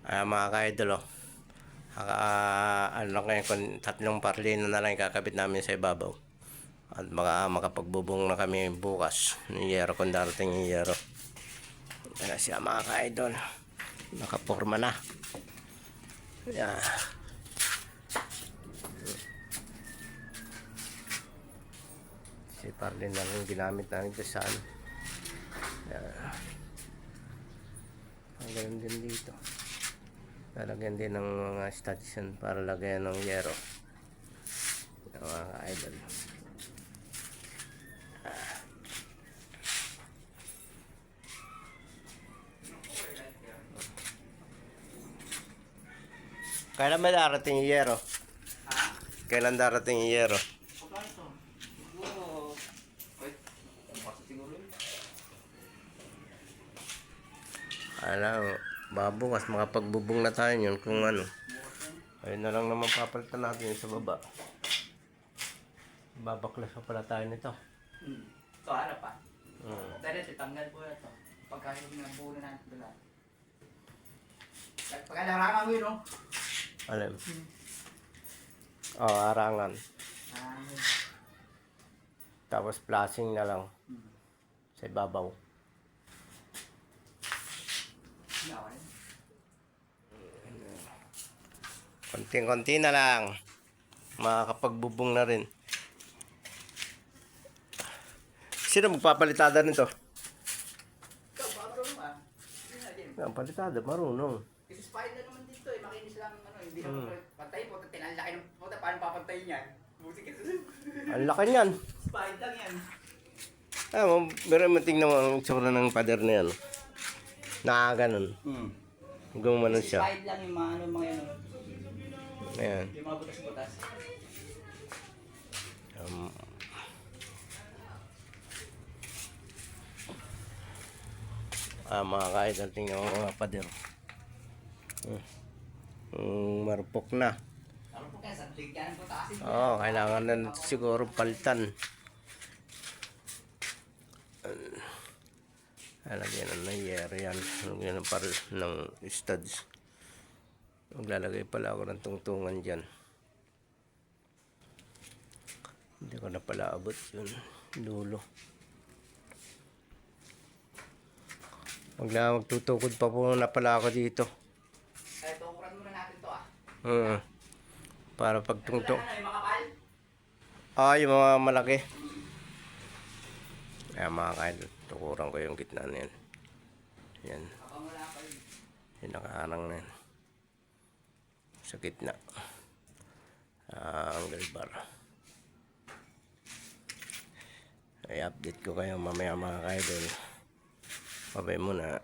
Mga ka-idol, ano lang ngayon, tatlong parlino na lang kakabit namin sa ibabaw. At makapagbubong na kami bukas. Yung yero kung darating yung yero. Kaya siya mga ka-idol. Nakaporma na. Yan. Si parlin lang yung ginamit namin dyan saan. Yan. Ang ganun din dito. Lalagyan din ng mga station para lagyan ng yero. Yung mga ka-idol. Kailan ba darating yung yero? Ha? Kailan darating yung yero? Pagka ito. Siguro. Wait. Pasok siguro yun. Alam, babukas makapagbubong na tayo yun kung ano. Ayun na lang naman papalitan natin yun sa baba. Babaklas pa pala tayo nito. Ito, harap pa. Hmm. Tanggal po na ito. Pagka yung nabuo na natin doon. Pagka narangan mo yun, no? Alam. Arangan. Tapos flashing na lang sa ibabaw. Konting-konti na lang. Makakapagbubong na rin. Sino magpapalitada nito? Ikaw, marunong ah. Ang palitada, marunong. Kasi spine na naman dito eh. Makinis lang ano. Hindi naman pantay po. Tinalaki ng puta. Paano papantayin yan? Buti kasi. Ang laki niyan. Spine lang yan. Meron mo tingnan mo ang itsura ng pader na yan. Nakaganon. Gumanon siya. Spine lang yung mga ano, mga yan. Ayan. Yung mga butas-butas. Mga ka-idol, tingnan mo mga pader. Marupok na. Ano po kaya? Sa bigyan po taas. Kailangan na nito siguro palitan. Lalagyan na ng yero yan. Lalagyan ng studs. Maglalagay pala ako ng tungtungan dyan. Hindi ko na pala abot yun. Dulo. Magtutukod pa po na pala ako dito. Kaya tukuran muna natin to ah. Para pagtungtong. Ano, yung makapal? Yung mga malaki. Mga kaidol, tukuran ko yung gitna na yan. Yan. Yung nakaharang na yan. Sa gitna. Angle bar. I-update ko kayo mamaya mga kaidol. Babay muna.